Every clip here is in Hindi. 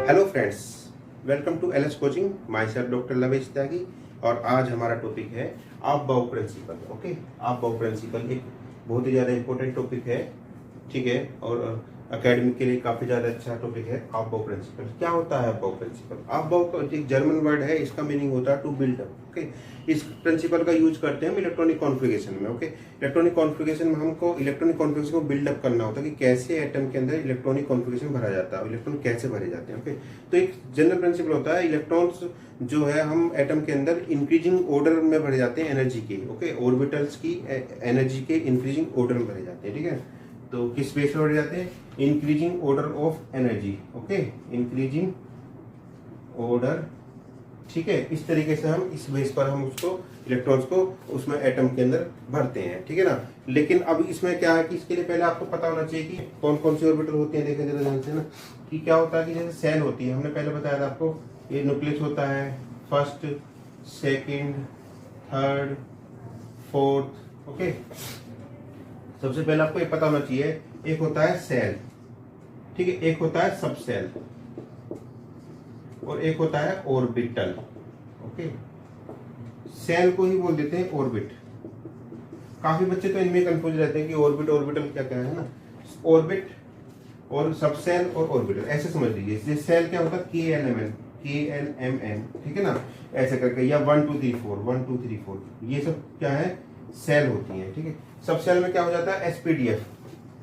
Hello friends, welcome to LS coaching. Myself doctor Lavesh Tyagi. और आज हमारा टॉपिक है आप बाउ प्रिंसिपल। ओके, आप बाउ प्रिंसिपल एक बहुत ही ज़्यादा इंपॉर्टेंट टॉपिक है, ठीक है, और एकेडमिक के लिए काफ़ी ज़्यादा अच्छा टॉपिक है। आप बाउ प्रिंसिपल क्या होता है? आप बाउ प्रिंसिपल, आप बाउ का एक जर्मन वर्ड है, इसका मीनिंग होता है टू बिल्ड अप। ओके, इस प्रिंसिपल का यूज करते हैं हम इलेक्ट्रॉनिक कॉन्फ़िगरेशन में। ओके, इलेक्ट्रॉनिक कॉन्फ़िगरेशन में हमको इलेक्ट्रॉनिक कॉन्फ़िगरेशन को बिल्डअप करना होता है कि कैसे एटम के अंदर इलेक्ट्रॉनिक कॉन्फ़िगरेशन भरा जाता है, इलेक्ट्रॉन कैसे भरे जाते हैं। ओके, तो एक जनरल प्रिंसिपल होता है, इलेक्ट्रॉन्स जो है हम एटम के अंदर इंक्रीजिंग ऑर्डर में भरे जाते हैं एनर्जी के। ओके, ऑर्बिटल्स की एनर्जी के इंक्रीजिंग ऑर्डर में भरे जाते हैं, ठीक है। तो किस बेस पर भरे जाते हैं? Increasing order of energy. Okay, increasing order, ठीक है। इस तरीके से हम इस बेस पर हम उसको इलेक्ट्रॉन्स को उसमें एटम के अंदर भरते हैं, ठीक है ना। लेकिन अब इसमें क्या है कि इसके लिए पहले आपको पता होना चाहिए कि कौन कौन सी ऑर्बिटल होती हैं। देखें जरा ध्यान से ना, कि क्या होता है कि जैसे सेल होती है, हमने पहले बताया था आपको, ये न्यूक्लियस होता है, first, second, third, fourth. Okay, सबसे पहले आपको ये पता होना चाहिए, एक होता है सेल, ठीक है, एक होता है सब सेल और एक होता है ऑर्बिटल। ओके, सेल को ही बोल देते हैं ऑर्बिट। काफी बच्चे तो इनमें कंफ्यूज रहते हैं कि ऑर्बिट ऑर्बिटल क्या क्या है ना। ऑर्बिट और सब सेल और ऑर्बिटल ऐसे समझ लीजिए। जैसे सेल क्या होता है, KLMN, ठीक है ना, ऐसे करके, या 1 2 3 4 1 2 3 4, ये सब क्या है, सेल होती है, ठीक है। सब सेल में क्या हो जाता है, SPDF,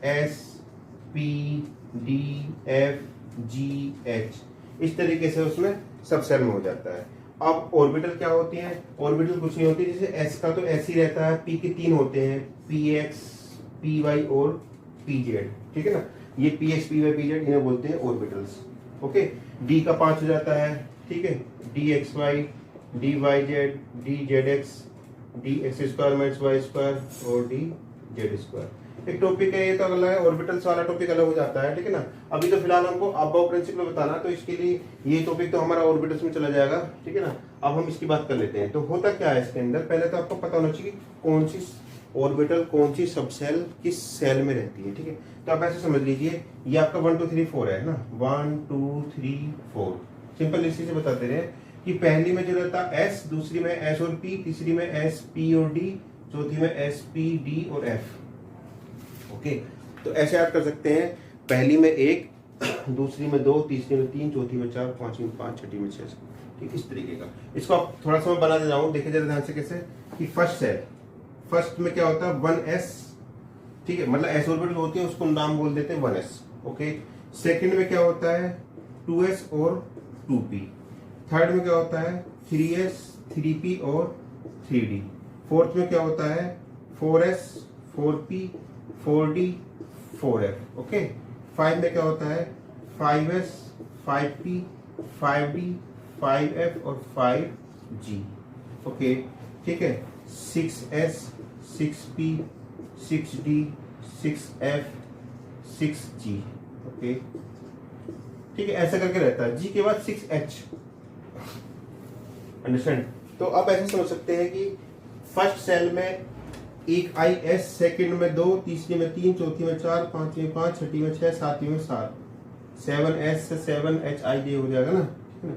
SPDFGH, इस तरीके से उसमें सब सेल में हो जाता है। अब ऑर्बिटल क्या होती है? ऑर्बिटल कुछ नहीं होती, जैसे एस का तो ऐसे ही रहता है, पी के 3 होते हैं, PX, PY और PZ, ठीक है ना। ये PX, PY, PZ इन्हें बोलते हैं ऑर्बिटल्स। ओके, डी का 5 हो जाता है, ठीक है, DXY, DYZ, DZX, DX² minus Y² और DZ²। एक टॉपिक है ये, तो अगला है ऑर्बिटल्स वाला टॉपिक अलग हो जाता है, ठीक है ना। अभी तो फिलहाल हमको अबाउ प्रिंसिपल बताना, तो इसके लिए ये टॉपिक तो हमारा ऑर्बिटल्स में चला जाएगा, ठीक है ना। अब हम इसकी बात कर लेते हैं। तो होता क्या है इसके अंदर, पहले तो आपको पता होना चाहिए कि कौन सी ऑर्बिटल, कौन सी सब सेल किस सेल में रहती है, ठीक है। तो आप ऐसे समझ लीजिए, ये आपका 1 2 3 4 है ना, 1 2 3 4। सिंपल इसी से बताते रहे कि पहली में जो रहता है S, दूसरी में S और P, तीसरी में S P और D, चौथी में S P D और F। ओके, तो ऐसे याद कर सकते हैं, पहली में 1, दूसरी में 2, तीसरी में 3, चौथी में 4, पांचवी में 5, छठी में 6, ठीक, इस तरीके का। इसको आप थोड़ा सा मैं बना दे जाऊँ, देखिए जरा ध्यान से कैसे, कि फर्स्ट सेल, फर्स्ट में क्या होता है 1s, ठीक है, मतलब s ऑर्बिटल होती है, उसको नाम बोल देते हैं 1s। ओके, सेकंड में क्या होता है 2s और 2p, थर्ड में क्या होता है 3s, 3p और 3d, फोर्थ में क्या होता है 4s, 4p, 4d, 4f। Okay, 5 में क्या होता है 5s, 5p, 5d, 5f और 5g। ओके, ठीक है, 6s, 6p, 6d, 6f, 6g। Okay, ठीक है, ऐसा करके रहता है। g के बाद 6h, अंडरस्टैंड। तो आप ऐसे समझ सकते हैं कि फर्स्ट सेल में एक IS, सेकंड में 2, तीसरी में 3, चौथी में 4, पांचवी में 5, छठी में 6, सातवीं में 7, 7S से 7HIJ हो जाएगा ना, ठीक है ना,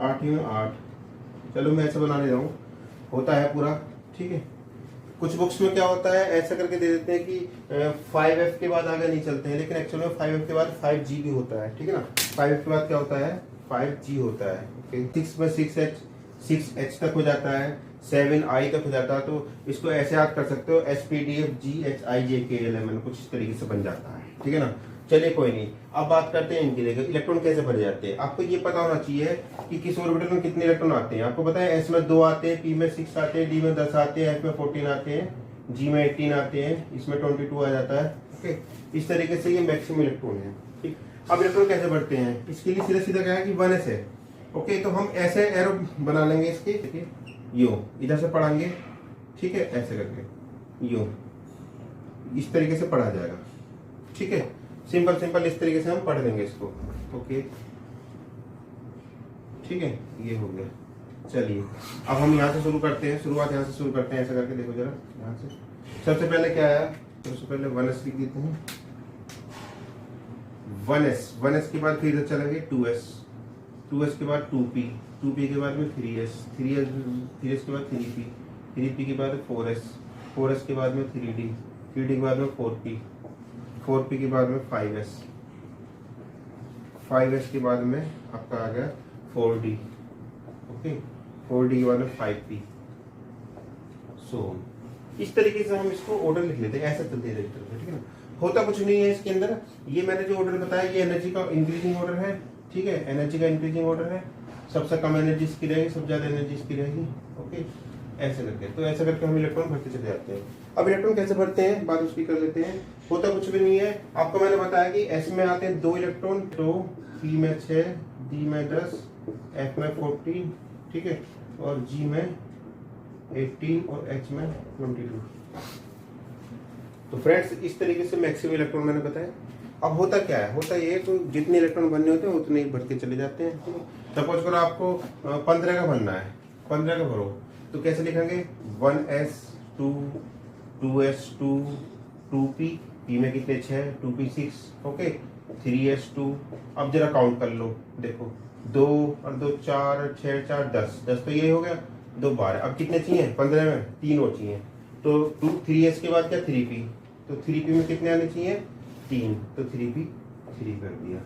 8वीं में 8। चलो मैं ऐसे बनाने जाऊँ, होता है पूरा, ठीक है। कुछ बुक्स में क्या होता है, ऐसा करके दे देते हैं कि 5F के बाद आगे नहीं चलते हैं, लेकिन एक्चुअल में 5F के बाद 5G भी होता है, ठीक है ना। 5F के बाद क्या होता है 5G होता है। ओके, 6 में 6H तक हो जाता है, 7I तक हो जाता है। तो इसको ऐसे याद कर सकते हो, SPDFGHIJKLMN, कुछ इस तरीके से बन जाता है, ठीक है ना। चलिए कोई नहीं, अब बात करते हैं इनकी। देखिए इलेक्ट्रॉन कैसे भरे जाते हैं, आपको ये पता होना चाहिए कि किस ऑर्बिटल में कितने इलेक्ट्रॉन आते हैं। आपको पता है S में 2 आते हैं, P में 6 आते हैं, D में 10 आते हैं, F में 14 आते हैं, G में 18 आते हैं, इसमें 22 आ जाता है। ओके, इस तरीके से ये मैक्सिमम इलेक्ट्रॉन है, ठीक। अब इलेक्ट्रॉन कैसे बढ़ते हैं, इसके लिए सीधा सीधा क्या है कि 1s है। ओके, तो हम ऐसे एरो बना लेंगे इसके, देखिए यो इधर से पढ़ाएंगे, ठीक है, ऐसे करके यो इस तरीके से पढ़ा जाएगा, ठीक है। सिंपल सिंपल इस तरीके से हम पढ़ लेंगे इसको। ओके, ठीक है, ये हो गया। चलिए अब हम यहाँ से शुरू करते हैं, शुरुआत यहाँ से शुरू करते हैं, ऐसा करके देखो जरा यहाँ से। सबसे पहले क्या आया, सबसे पहले 1s लिख देते हैं, 1s के बाद फिर इधर चलेंगे 2s, 2s के बाद 2p, 2p के बाद में 3s, 3s के बाद 3p, 3p के बाद 4s, 4s के बाद में 3d, 3d के बाद में 4p, 4p के बाद में 5s, 5s के बाद में आपका आ गया 4d, ओके, 4d के बाद में 5p। सो इस तरीके से हम इसको ऑर्डर लिख लेते हैं, ऐसा चलते हैं, ठीक है ना। होता कुछ नहीं है इसके अंदर, ये मैंने जो ऑर्डर बताया ये एनर्जी का इंक्रीजिंग ऑर्डर है, ठीक है, एनर्जी का इंक्रीजिंग ऑर्डर है, सबसे कम एनर्जी इसकी रहेगी, सबसे ज्यादा एनर्जी इसकी रहेगी, ओके, ऐसे करके। तो ऐसा करके हम इलेक्ट्रॉन भरते चले जाते हैं। अब इलेक्ट्रॉन कैसे भरते हैं बात उसकी कर लेते हैं। होता कुछ भी नहीं है, आपको मैंने बताया कि एस में आते हैं 2 इलेक्ट्रॉन, तो पी में 6, डी में 10, एफ में 14, ठीक है, और जी में 18 और एच में 22। तो फ्रेंड्स इस तरीके से मैक्सिमम इलेक्ट्रॉन मैंने बताया। अब होता क्या है, होता ये तो जितने इलेक्ट्रॉन बनने होते हैं उतने ही भर के चले जाते हैं। सपोज करो आपको 15 का भरना है, 15 का भरो, तो कैसे लिखेंगे 1s 2 2s2 2p, p में कितने 6, 2p 6, ओके, 3s2। अब जरा काउंट कर लो, देखो 2 और 2 4, 6 4 10, 10 तो ये हो गया, 2 12। अब कितने चाहिए 15 में 3 और चाहिए, तो 3s के बाद क्या 3p, तो 3p में कितने आने चाहिए 3, तो 3p 3 कर दिया,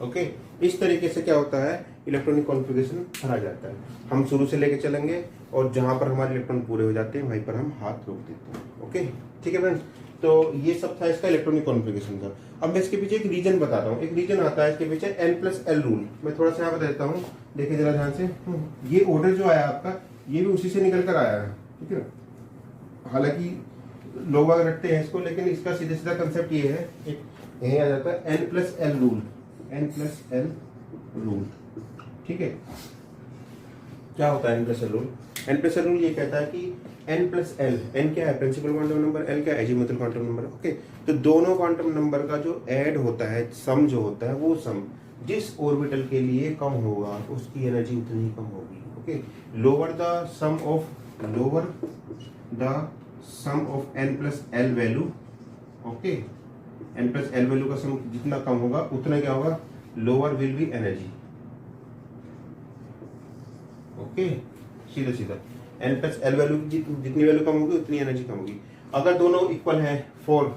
ओके। इस तरीके से क्या होता है इलेक्ट्रॉनिक कॉन्फ़िगरेशन भरा जाता है। हम शुरू से लेके चलेंगे और जहां पर हमारे इलेक्ट्रॉन पूरे हो जाते हैं वहीं पर हम हाथ रोक देते हैं, ओके, ठीक है फ्रेंड्स। तो ये सब था इसका इलेक्ट्रॉनिक कॉन्फ़िगरेशन का। अब मैं इसके पीछे एक रीजन बताता हूँ, एक रीजन आता है इसके पीछे n+l रूल। मैं थोड़ा सा यहाँ बता देता हूँ, देखिए जरा ध्यान से। ये ऑर्डर जो आया आपका ये भी उसी से निकल कर आया है, ठीक है। हालांकि लोग रखते हैं इसको, लेकिन इसका सीधा सीधा कंसेप्ट ये है, यही आ जाता है n+l रूल, n+l रूल, ठीक है। क्या होता है n+l रूल? n+l रूल ये कहता है कि n+l, n क्या है प्रिंसिपल क्वांटम नंबर, l क्या है एजीमुथल क्वांटम नंबर, ओके। तो दोनों क्वांटम नंबर का जो ऐड होता है, सम जो होता है, वो सम जिस ऑर्बिटल के लिए कम होगा उसकी एनर्जी उतनी ही कम होगी, okay. Lower the sum of n+l value, okay, n+l value का सम जितना कम होगा उतना क्या होगा, lower will be energy, okay, सीधा सीधा n+l वैल्यू जितनी वैल्यू कम होगी उतनी एनर्जी कम होगी। अगर दोनों इक्वल है, 4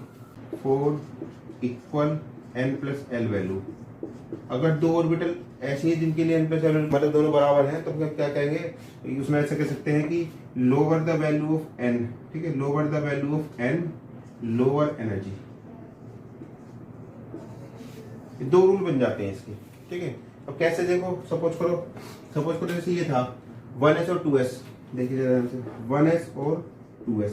इक्वल n+l वैल्यू, अगर दो ऑर्बिटल ऐसे ही जिनके लिए n+l वैल्यू मतलब दोनों बराबर हैं, तो क्या कहेंगे उसमें, ऐसे कह सकते हैं कि lower the value of n, ठीक है, lower the value of n lower energy. दो रूल बन जाते हैं इसके, ठीक है। अब कैसे देखो, सपोज करो जैसे ये था 1s और 2s, देखिए जरा 1s और 2s।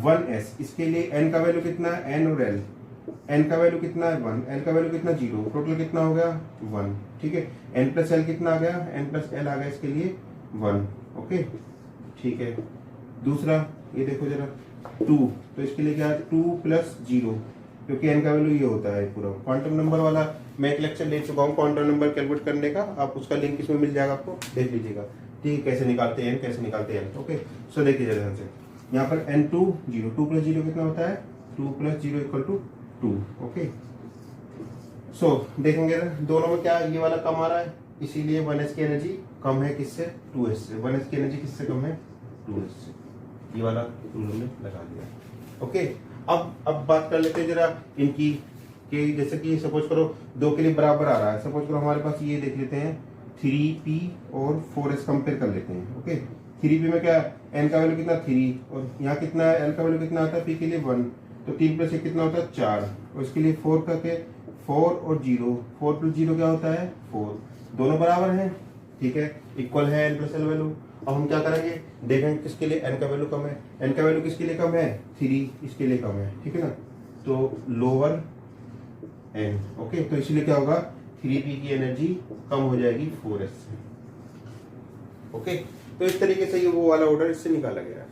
1s इसके लिए n का वैल्यू कितना है, n और l, n का वैल्यू कितना है 1, l का वैल्यू कितना 0, टोटल कितना हो गया 1, ठीक है। n+l कितना आ गया, n+l आ गया इसके लिए 1, ओके, ठीक है। दूसरा ये देखो जरा 2, तो इसके लिए क्या है 2 + 0, क्योंकि n का वैल्यू ये होता है पूरा। क्वांटम नंबर वाला मैं एक लेक्चर ले चुका हूँ क्वांटम नंबर कैलकुलेट करने का, आप उसका लिंक इसमें मिल जाएगा, आपको देख लीजिएगा, ठीक है, कैसे निकालते हैं n, कैसे निकालते हैं, ओके। सो देखिए जरा ध्यान से, यहाँ पर n2 0, 2 + 0 कितना होता है, 2 + 0 = 2, ओके। सो देखेंगे दोनों में क्या ये वाला कम आ रहा है, इसीलिए 1s की एनर्जी कम है किससे, 2s से। 1s की एनर्जी किससे कम है, 2s से। ये वाला रूल हमने लगा दिया, ओके। अब बात कर लेते हैं जरा इनकी, कि जैसे कि सपोज करो 2 के लिए बराबर आ रहा है, सपोज करो हमारे पास ये देख लेते हैं 3p और 4s कंपेयर कर लेते हैं, ओके। 3p में क्या है, n का वैल्यू कितना 3, और यहाँ कितना है, l का वैल्यू कितना आता है p के लिए 1, तो 3 + 1 कितना होता है 4, और इसके लिए 4 करके 4 और 0, 4 + 0 क्या होता है 4, दोनों बराबर हैं, ठीक है, इक्वल है n+l वैल्यू। अब हम क्या करेंगे, देखेंगे किसके लिए n का वैल्यू कम है, n का वैल्यू किसके लिए कम है 3, इसके लिए कम है, ठीक है ना, तो लोअर n, ओके। तो इसलिए क्या होगा 3p की एनर्जी कम हो जाएगी 4s से, ओके। तो इस तरीके से ये वो वाला ऑर्डर इससे निकाला गया है,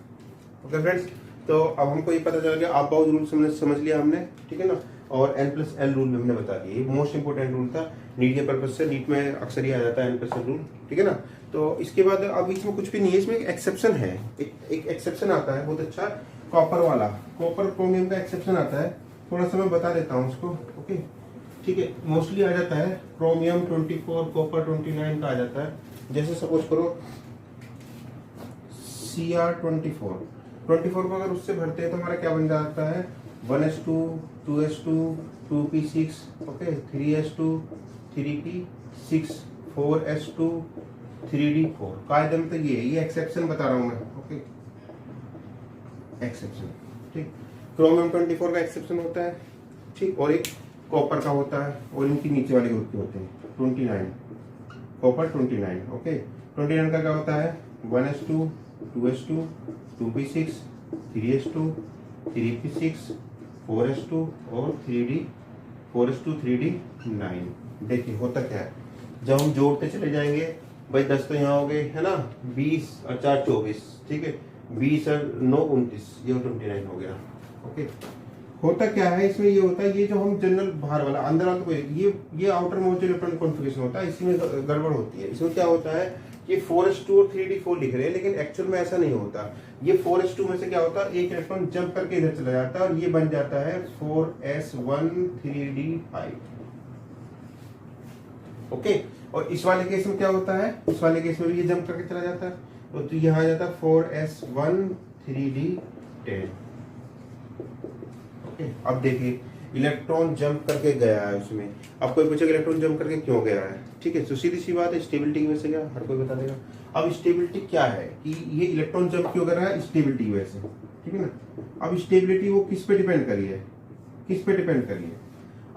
ओके फ्रेंड्स। तो अब हमको ये पता चल गया, आप बहुत रूल समझ लिया हमने, ठीक है ना, और n+l रूल भी हमने बता दिया। ये मोस्ट इंपोर्टेंट रूल था नीट के पर्पज से, नीट में अक्सर ही आ जाता है n+l रूल, ठीक है ना। तो इसके बाद अब इसमें कुछ भी नहीं है, इसमें एक एक्सेप्शन है, एक एक्सेप्शन आता है बहुत अच्छा, कॉपर वाला, कॉपर क्रोमियम का एक्सेप्शन आता है, थोड़ा सा मैं बता देता हूँ उसको, ओके, ठीक है, मोस्टली आ जाता है क्रोमियम 24, कॉपर 29 का आ जाता है। जैसे सपोज करो Cr24, 24 को अगर उससे भरते हैं तो हमारा क्या बन जाता है 1s2, 2s2, 2p6, okay, 3s2, 3p6, 4s2, 3d4। कायदे में तो ये एक्सेप्शन बता रहा हूं मैं, ओके, एक्सेप्शन, ठीक। क्रोमियम 24 का एक्सेप्शन होता है, ठीक, और एक कॉपर का होता है, और इनकी नीचे वाले ग्रुप के होते हैं 29, कॉपर 29, ओके। 29 का क्या होता है 1s2, 2s2, 2p6, 3s2, 3p6, 4s2 और 4s2, 3d9। देखिए होता क्या है, जब हम जोड़ते चले जाएंगे भाई 10 तो यहाँ हो गए है ना, 20 और 4 24, ठीक है, 20 और 9 29, ये 29 हो गया, ओके। होता क्या है इसमें, ये होता है ये जो हम जनरल बाहर वाला अंदर वाला तो ये आउटर मोस्ट इलेक्ट्रॉनिक कॉन्फ़िगरेशन होता है, इसमें गड़बड़ होती है। इसमें क्या होता है ये 4s2 और 3d4 लिख रहे हैं, लेकिन एक्चुअल में ऐसा नहीं होता। ये 4s2 में से क्या होता है एक इलेक्ट्रॉन जंप करके इधर चला जाता है और ये बन जाता है 4s1 3d5, ओके। और इस वाले केस में क्या होता है, इस वाले केस में भी ये जंप करके चला जाता है, तो यहाँ आ जाता है 4s1 3d10, ओके। अब देखिए इलेक्ट्रॉन जंप करके गया है उसमें। अब कोई पूछेगा इलेक्ट्रॉन जंप करके क्यों गया है, ठीक है, तो सीधी सी बात है स्टेबिलिटी की वजह से, क्या हर कोई बता देगा। अब स्टेबिलिटी क्या है कि ये इलेक्ट्रॉन जंप क्यों कर रहा है, स्टेबिलिटी की वजह से, ठीक है ना। अब स्टेबिलिटी वो किस पे डिपेंड करी है, किस पे डिपेंड करी है।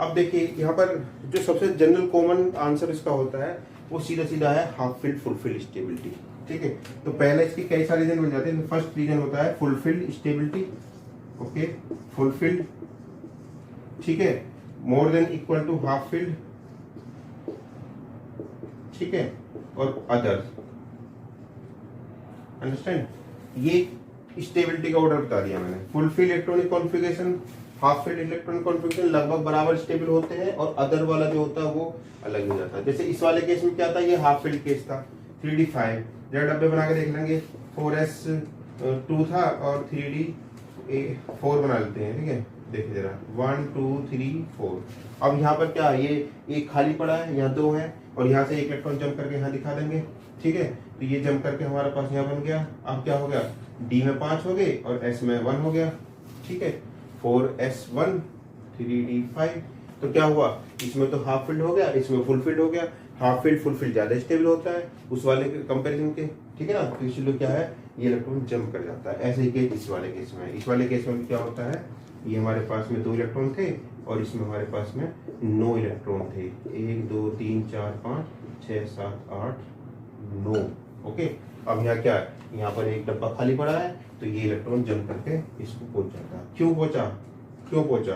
अब देखिए यहाँ पर जो सबसे जनरल कॉमन आंसर इसका होता है वो सीधा सीधा है हाफ फिल्ड फुलफिल्ड स्टेबिलिटी, ठीक है। तो पहले इसके कई सारे रीजन बन जाते हैं। फर्स्ट रीजन होता है फुलफिल्ड स्टेबिलिटी, ओके, फुलफिल्ड, ठीक है, more than equal to half filled, ठीक है, और अदर, अंडरस्टैंड। ये स्टेबिलिटी का ऑर्डर बता दिया मैंने। Full filled electronic configuration, half filled electronic configuration लगभग बराबर स्टेबल होते हैं, और अदर वाला जो होता है वो अलग हो जाता है। जैसे इस वाले केस में क्या था, ये हाफ फिल्ड केस था, 3d5, जरा डब्बे बना के देख लेंगे, 4s2 था और 3d4 बना लेते हैं, ठीक है। देखिए जरा 1 2 3 4। अब यहाँ पर क्या है, ये एक खाली पड़ा है, यहाँ 2 है, और यहाँ से एक इलेक्ट्रॉन जंप करके यहाँ दिखा देंगे, ठीक है। तो ये जंप करके हमारे पास यहाँ बन गया। अब क्या हो गया, डी में 5 हो गए और एस में 1 हो गया, ठीक है, 4s1 3d5। तो क्या हुआ, इसमें तो हाफ फील्ड हो गया, इसमें फुल फील्ड हो गया। हाफ फील्ड फुल फील्ड ज्यादा स्टेबल होता है उस वाले के कंपैरिजन के, ठीक है ना। तो इसलिए क्या है, ये इलेक्ट्रॉन जंप कर जाता है। ऐसे ही केस इस वाले केस में, इस वाले केस में क्या होता है, ये हमारे पास में 2 इलेक्ट्रॉन थे और इसमें हमारे पास में 9 इलेक्ट्रॉन थे, 1 2 3 4 5 6 7 8 9, ओके। अब यहाँ क्या है, यहाँ पर एक डब्बा खाली पड़ा है, तो ये इलेक्ट्रॉन जंप करके इसको पहुंच जाता है। क्यों पहुंचा,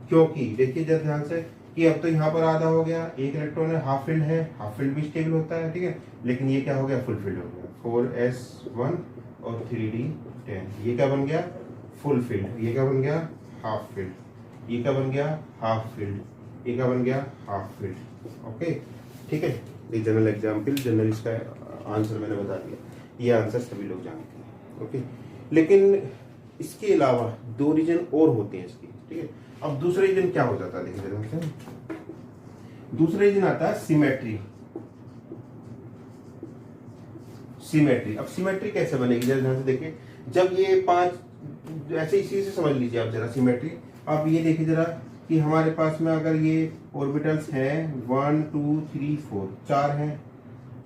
क्योंकि देखिए जरा ध्यान से कि अब तो यहाँ पर आधा हो गया, एक इलेक्ट्रॉन है, हाफ फील्ड है, हाफ फील्ड भी स्टेबल होता है, ठीक है, लेकिन ये क्या हो गया, फुल फील्ड हो गया, 4s1 और 3d10। ये क्या बन गया, फुल फील्ड। ये क्या बन गया, हाफ फील्ड। ये क्या बन गया, हाफ फील्ड। ये क्या बन गया, हाफ फील्ड, ओके, ठीक है। ये जनरल एग्जाम्पल, जनरल इसका आंसर मैंने बता दिया, ये आंसर सभी लोग जानते हैं, ओके। लेकिन इसके अलावा 2 रीजन और होते हैं इसकी, ठीक है। अब दूसरा रीजन क्या हो जाता है, देखिए दूसरा रीजन आता है सिमेट्री। अब सिमेट्री कैसे बनेगी, जरा ध्यान से देखिए। जब ये 5 ऐसे इसी से समझ लीजिए आप जरा सिमेट्री। अब ये देखिए जरा कि हमारे पास में अगर ये ऑर्बिटल्स हैं 1 2 3 4, 4 हैं,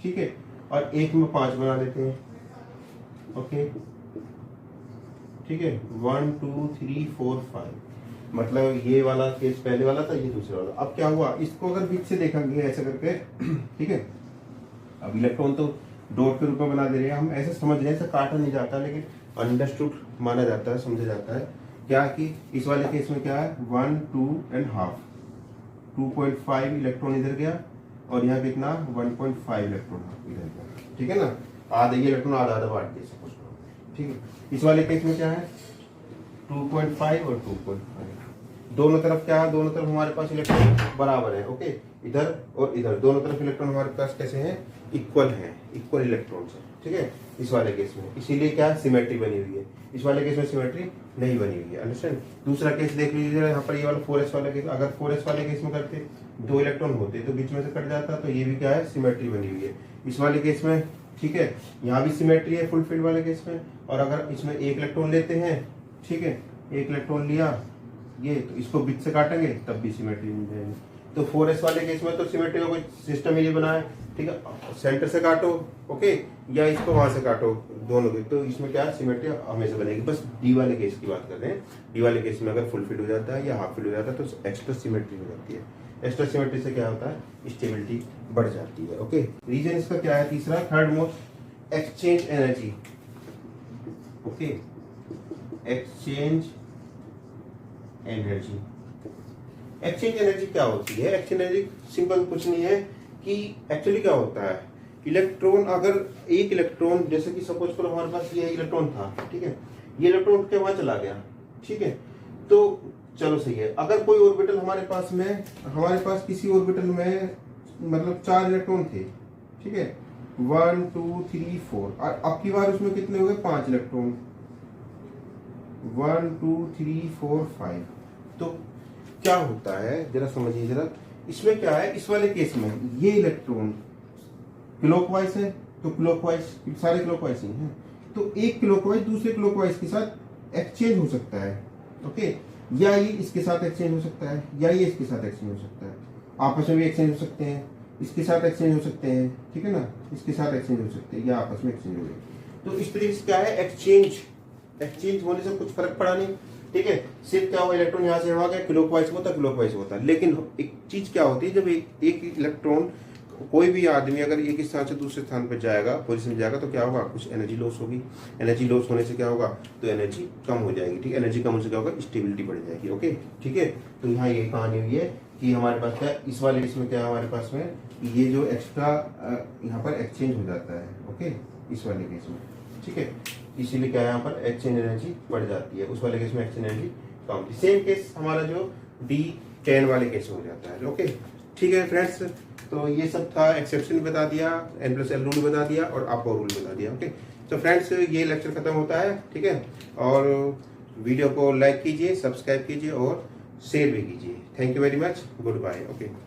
ठीक है, और एक में 5 बना देते हैं, ओके, ठीक है, 1 2 3 4 5। मतलब ये वाला केस पहले वाला था, ये दूसरा वाला। अब क्या हुआ, इसको अगर बीच से देखेंगे ऐसे करके, ठीक है। अब इलेक्ट्रॉन तो डॉट के रूप में बना दे रहे हैं, हम ऐसे समझ रहे हैं, ऐसे काटा नहीं जाता, लेकिन अंडरस्टूड माना जाता है, समझा जाता है क्या कि इस वाले केस में क्या है, 1 2 एंड हाफ, 2.5 इलेक्ट्रॉन इधर गया और यहाँ कितना 1.5 इलेक्ट्रॉन इधर गया, ठीक है ना। आधा ये इलेक्ट्रॉन आधा बांट दिया सपोज, ठीक है। इस वाले केस में क्या है, 2.5 और 2.5, दोनों तरफ क्या है, दोनों तरफ हमारे पास इलेक्ट्रॉन बराबर है, ओके, इधर और इधर दोनों तरफ इलेक्ट्रॉन हमारे पास कैसे हैं, इक्वल है, इक्वल इलेक्ट्रॉन है, ठीक है। इस वाले केस में इसीलिए क्या सिमेट्री बनी हुई है। इस वाले केस में सिमेट्री नहीं बनी हुई है। अंडरस्टैंड। दूसरा केस देख लीजिए यहाँ पर, ये वाला 4s वाला केस, अगर 4s वाले केस में करते 2 इलेक्ट्रॉन होते तो बीच में से कट जाता, तो ये भी क्या है, सिमेट्री बनी हुई है इस वाले केस में। ठीक है, यहाँ भी सिमेट्री है फुलफिल्ड वाले केस में। और अगर इसमें 1 इलेक्ट्रॉन लेते हैं, ठीक है, 1 इलेक्ट्रॉन लिया ये, तो इसको बीच से काटेंगे तब भी सिमेट्री मिल जाएगी। तो 4s वाले केस में तो सिमेट्री का कोई सिस्टम ही नहीं बना है। ठीक है, सेंटर से काटो, ओके, या इसको वहां से काटो, दोनों के, तो इसमें क्या सिमेट्री हमेशा बनेगी। बस डी वाले केस की बात कर रहे हैं। डी वाले केस में अगर फुल फिल हो जाता है या हाफ फिल हो जाता है तो एक्स्ट्रा सिमेट्री हो जाती है। एक्स्ट्रा सिमेट्री से क्या होता है, स्टेबिलिटी बढ़ जाती है। ओके, रीजन इसका क्या है, तीसरा, third most, exchange energy. Okay, exchange energy. Exchange energy क्या होती है? एक्सचेंज एनर्जी सिंपल कुछ नहीं है कि एक्चुअली क्या होता है, इलेक्ट्रॉन, अगर एक इलेक्ट्रॉन, जैसे कि सपोज करो हमारे पास ये इलेक्ट्रॉन था, ठीक है, ये इलेक्ट्रॉन के वहां चला गया, ठीक है, तो चलो सही है। अगर कोई ऑर्बिटल हमारे पास किसी ऑर्बिटल में मतलब 4 इलेक्ट्रॉन थे, ठीक है, 1 2 3 4, और अब की बार उसमें कितने हो गए, 5 इलेक्ट्रॉन, 1 2 3 4 5। तो क्या होता है जरा समझिए जरा, इसमें क्या है, इस वाले केस में ये इलेक्ट्रॉन क्लॉकवाइज है, तो क्लॉकवाइज, सारे क्लॉकवाइज ही हैं, तो एक क्लॉकवाइज दूसरे क्लॉकवाइज के साथ एक्सचेंज हो सकता है। ओके, या ये इसके साथ एक्सचेंज हो सकता है, या ये इसके साथ एक्सचेंज हो सकता है, आपस में भी एक्सचेंज हो सकते हैं, इसके साथ एक्सचेंज हो सकते हैं, ठीक है ना, इसके साथ एक्सचेंज हो सकते हैं, या आपस में एक्सचेंज हो गए। तो इस तरीके से क्या है, एक्सचेंज होने से कुछ फर्क पड़ा नहीं। ठीक है, सिर्फ क्या हुआ, इलेक्ट्रॉन यहाँ से वहां गया, क्लॉकवाइज होता। लेकिन एक चीज क्या होती है, जब एक इलेक्ट्रॉन, कोई भी आदमी अगर एक स्थान से दूसरे स्थान पर जाएगा, पोजीशन जाएगा, तो क्या होगा, कुछ एनर्जी लॉस होगी। एनर्जी लॉस होने से क्या होगा, तो एनर्जी कम हो जाएगी। ठीक, एनर्जी कम होने से क्या होगा, स्टेबिलिटी बढ़ जाएगी। ओके, ठीक है, तो यहाँ ये कहानी हुई है कि हमारे पास क्या, इस वाले इसमें क्या है, हमारे पास में ये जो एक्स्ट्रा यहाँ पर एक्सचेंज हो जाता है। ओके, इस वाले केस में, ठीक है, इसीलिए क्या है, यहाँ पर एक्सचेंज एनर्जी बढ़ जाती है, उस वाले केस में एक्सचेंज एनर्जी कम थी। सेम केस हमारा जो D10 वाले केस में हो जाता है। ओके, ठीक है फ्रेंड्स, तो ये सब था, एक्सेप्शन बता दिया, N+L रूल बता दिया और अपर रूल बता दिया। ओके, तो फ्रेंड्स ये लेक्चर खत्म होता है। ठीक है, और वीडियो को लाइक कीजिए, सब्सक्राइब कीजिए और शेयर भी कीजिए। Thank you very much, good bye. Okay.